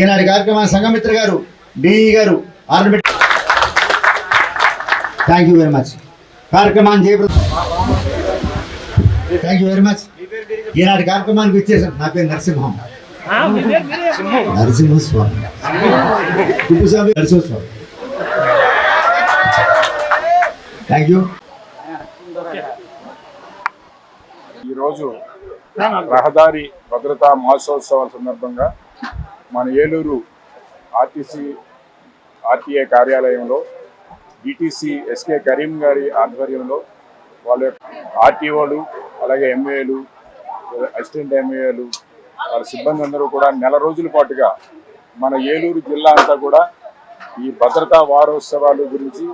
ఈనాటి కార్యక్రమం సంఘమిత్ర గారు, డిఈ గారు, ఆర్నమెంట్. Thank you very much. కార్యక్రమాన్ని Jayaprada. Thank you very much. ఈనాటి కార్యక్రమానికి ఇచ్చేసాను. నా పేరు నరసింహం. నరసింహస్వామి కుప్పస్వామి నరసింహస్వామి. Thank you. ఈరోజు రహదారి భద్రతా మహోత్సవాల సందర్భంగా మన ఏలూరు ఆర్టీఏ కార్యాలయంలో డిటిసి ఎస్కే కరీం గారి ఆధ్వర్యంలో వాళ్ళ ఆర్టీఓలు, అలాగే ఎంఏలు, అసిస్టెంట్ ఎంఏలు, వాళ్ళ సిబ్బంది అందరూ కూడా నెల రోజుల పాటుగా మన ఏలూరు జిల్లా అంతా కూడా ఈ భద్రతా వారోత్సవాలు గురించి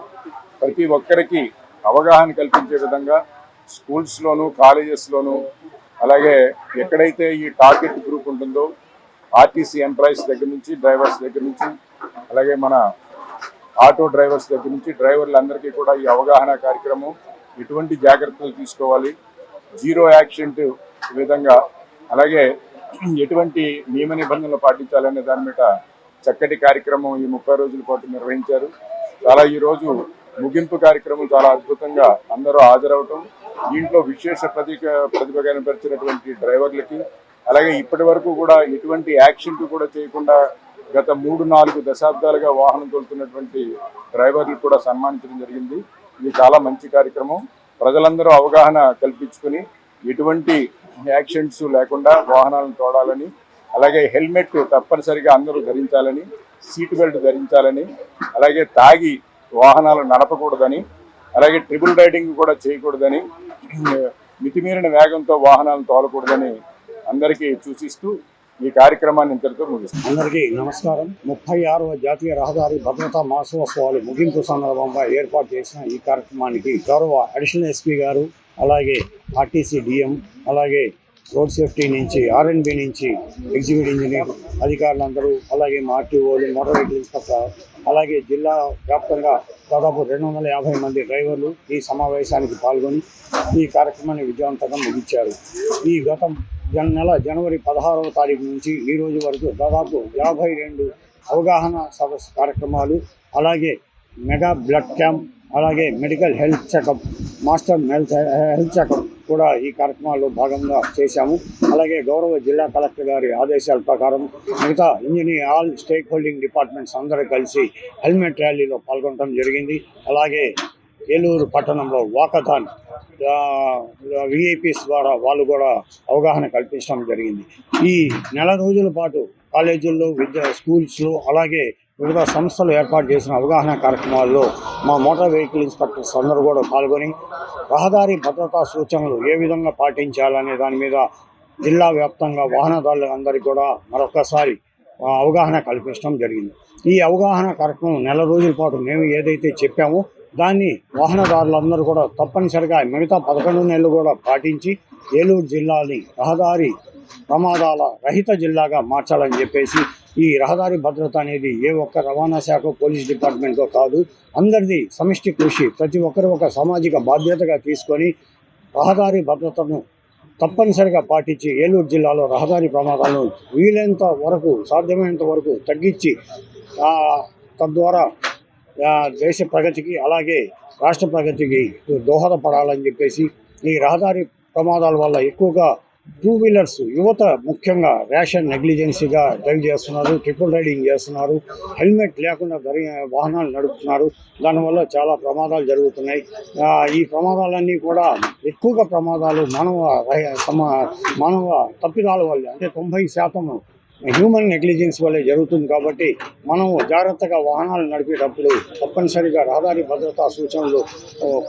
ప్రతి ఒక్కరికి అవగాహన కల్పించే విధంగా స్కూల్స్లోను, కాలేజెస్లోను, అలాగే ఎక్కడైతే ఈ టార్గెట్ గ్రూప్ ఉంటుందో ఆర్టీసీ ఎంప్లాయీస్ దగ్గర నుంచి, డ్రైవర్స్ దగ్గర నుంచి, అలాగే మన ఆటో డ్రైవర్స్ దగ్గర నుంచి డ్రైవర్లందరికీ కూడా ఈ అవగాహన కార్యక్రమం ఎటువంటి జాగ్రత్తలు తీసుకోవాలి, జీరో యాక్సిడెంట్ విధంగా, అలాగే ఎటువంటి నియమ నిబంధనలు పాటించాలనే దాని మీద చక్కటి కార్యక్రమం ఈ 30 రోజుల పాటు నిర్వహించారు. చాలా ఈరోజు ముగింపు కార్యక్రమం చాలా అద్భుతంగా అందరూ హాజరవటం, దీంట్లో విశేష ప్రతిభ కనపరిచినటువంటి డ్రైవర్లకి, అలాగే ఇప్పటి వరకు కూడా ఎటువంటి యాక్సిడెంట్ కూడా చేయకుండా గత 3-4 దశాబ్దాలుగా వాహనం తోలుతున్నటువంటి డ్రైవర్లు కూడా సన్మానించడం జరిగింది. ఇది చాలా మంచి కార్యక్రమం. ప్రజలందరూ అవగాహన కల్పించుకుని ఎటువంటి యాక్సిడెంట్స్ లేకుండా వాహనాలను తోడాలని, అలాగే హెల్మెట్ తప్పనిసరిగా అందరూ ధరించాలని, సీట్ బెల్ట్ ధరించాలని, అలాగే తాగి వాహనాలు నడపకూడదని, అలాగే ట్రిపుల్ రైడింగ్ కూడా చేయకూడదని, మితిమీరిన వేగంతో వాహనాలను తోలకూడదని అందరికీ సూచిస్తూ ఈ కార్యక్రమాన్ని ఇంతటితో ముగిస్తాం. అందరికీ నమస్కారం. 36వ జాతీయ రహదారి భద్రతా మహోత్సవాలు ముగింపు సందర్భంగా ఏర్పాటు చేసిన ఈ కార్యక్రమానికి గౌరవ అడిషనల్ ఎస్పీ గారు, అలాగే ఆర్టీసీ డిఎం, అలాగే రోడ్ సేఫ్టీ నుంచి, ఆర్ఎన్బి నుంచి ఎగ్జిక్యూటివ్ ఇంజనీర్ అధికారులందరూ, అలాగే మా ఆర్టీఓలు, మోటార్ వెహికల్ ఇన్స్పెక్టర్, అలాగే జిల్లా వ్యాప్తంగా దాదాపు 250 మంది డ్రైవర్లు ఈ సమావేశానికి పాల్గొని ఈ కార్యక్రమాన్ని విజయవంతంగా ముగించారు. ఈ గత నెల జనవరి 16వ తారీఖు నుంచి ఈ రోజు వరకు దాదాపు 52 అవగాహన సదస్సు కార్యక్రమాలు, అలాగే మెగా బ్లడ్ క్యాంప్, అలాగే medical health checkup, master health checkup కూడా ఈ కార్యక్రమాల్లో భాగంగా చేశాము. అలాగే గౌరవ జిల్లా కలెక్టర్ గారి ఆదేశాల ప్రకారం మిగతా ఆల్ స్టేక్ హోల్డింగ్ డిపార్ట్మెంట్స్ అందరూ కలిసి హెల్మెట్ ర్యాలీలో పాల్గొనడం జరిగింది. అలాగే ఏలూరు పట్టణంలో వాకథాన్ విఐపీస్ ద్వారా వాళ్ళు కూడా అవగాహన కల్పించడం జరిగింది. ఈ నెల రోజుల పాటు కాలేజీల్లో, స్కూల్స్లో, అలాగే వివిధ సంస్థలు ఏర్పాటు చేసిన అవగాహన కార్యక్రమాల్లో మా మోటార్ వెహికల్ ఇన్స్పెక్టర్స్ అందరూ కూడా పాల్గొని రహదారి భద్రతా సూచనలు ఏ విధంగా పాటించాలనే దాని మీద జిల్లా వ్యాప్తంగా వాహనదారులందరికీ కూడా మరొకసారి అవగాహన కల్పించడం జరిగింది. ఈ అవగాహన కార్యక్రమం నెల రోజుల పాటు మేము ఏదైతే చెప్పామో దాన్ని వాహనదారులందరూ కూడా తప్పనిసరిగా మిగతా 11 నెలలు కూడా పాటించి ఏలూరు జిల్లాని రహదారి ప్రమాదాల రహిత జిల్లాగా మార్చాలని చెప్పేసి, ఈ రహదారి భద్రత అనేది ఏ ఒక్క రవాణా శాఖ, పోలీస్ డిపార్ట్మెంట్తో కాదు, అందరిది సమిష్టి కృషి. ప్రతి ఒక్కరు ఒక సామాజిక బాధ్యతగా తీసుకొని రహదారి భద్రతను తప్పనిసరిగా పాటించి ఏలూరు జిల్లాలో రహదారి ప్రమాదాలను వీలైనంత వరకు, సాధ్యమైనంత వరకు తగ్గించి తద్వారా దేశ ప్రగతికి అలాగే రాష్ట్ర ప్రగతికి దోహదపడాలని చెప్పేసి, ఈ రహదారి ప్రమాదాల వల్ల ఎక్కువగా 2 వీలర్స్ యువత ముఖ్యంగా ర్యాష్ అండ్ నెగ్లిజెన్సీగా డ్రైవ్ చేస్తున్నారు, ట్రిపుల్ రైడింగ్ చేస్తున్నారు, హెల్మెట్ లేకుండా వాహనాలు నడుపుతున్నారు. దానివల్ల చాలా ప్రమాదాలు జరుగుతున్నాయి. ఈ ప్రమాదాలన్నీ కూడా ఎక్కువగా ప్రమాదాలు మానవ తప్పిదాల వల్ల, అంటే 90% హ్యూమన్ నెగ్లిజెన్స్ వల్లే జరుగుతుంది. కాబట్టి మనము జాగ్రత్తగా వాహనాలు నడిపేటప్పుడు తప్పనిసరిగా రహదారి భద్రతా సూచనలు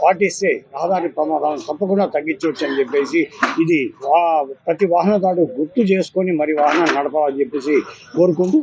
పాటిస్తే రహదారి ప్రమాదాలను తప్పకుండా తగ్గించవచ్చు అని చెప్పేసి, ఇది ప్రతి వాహనదారు గుర్తు చేసుకొని మరి వాహనాలు నడపాలని చెప్పేసి కోరుకుంటూ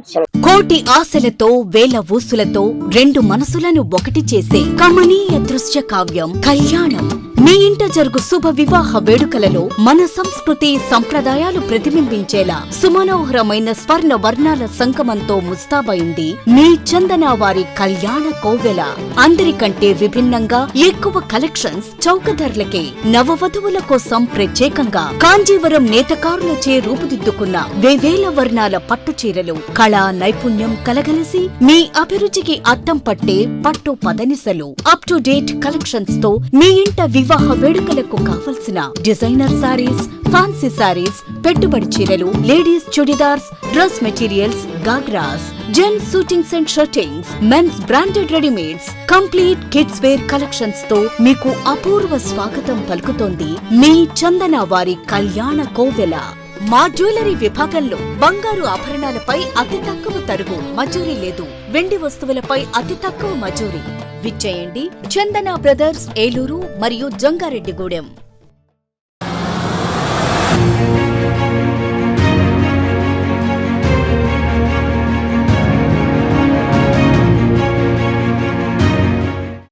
కోటి ఆశలతో వేల ఊసులతో 2 మనసులను ఒకటి చేసే కమనీయ దృశ్య కావ్యం కళ్యాణం. మీ ఇంట జరుగు శుభ వివాహ వేడుకలలో మన సంస్కృతి సంప్రదాయాలు ప్రతిబింబించేలా సుమనోహరమైన స్వర్ణ వర్ణాల సంగమంతో ముస్తాబైంది మీ చందన వారి కళ్యాణ కోవెల. అందరికంటే విభిన్నంగా ఎక్కువ కలెక్షన్స్ చౌక ధరలకే నవవధువుల కోసం ప్రత్యేకంగా కాంజీవరం నేతకారులచే రూపుదిద్దుకున్న వేవేల వర్ణాల పట్టు చీరలు, కళా నైపుణ్యం కలగలిసి మీ అభిరుచికి అద్దం పట్టే పట్టు పదనిసలు, అప్ టు డేట్ కలెక్షన్స్ తో మీ ఇంట వివాహ వేడుకలకు కావలసిన డిజైనర్ సారీస్, ఫ్యాన్సీ సారీస్, పెట్టుబడి చీరలు, ladies churidars, dress materials, ghagras, gents suitings and shirtings, mens branded readymades, complete kids wear collections తో మీకు అపూర్వ స్వాగతం పలుకుతోంది మీ చందన వారి కళ్యాణ కోవెల. మా జ్యువెలరీ విభాగంలో బంగారు ఆభరణాలపై అతి తక్కువ తరుగు, మజూరీ లేదు. వెండి వస్తువులపై అతి తక్కువ మజూరీ. విచ్చేయండి చందన బ్రదర్స్, ఏలూరు మరియు జంగారెడ్డిగూడెం.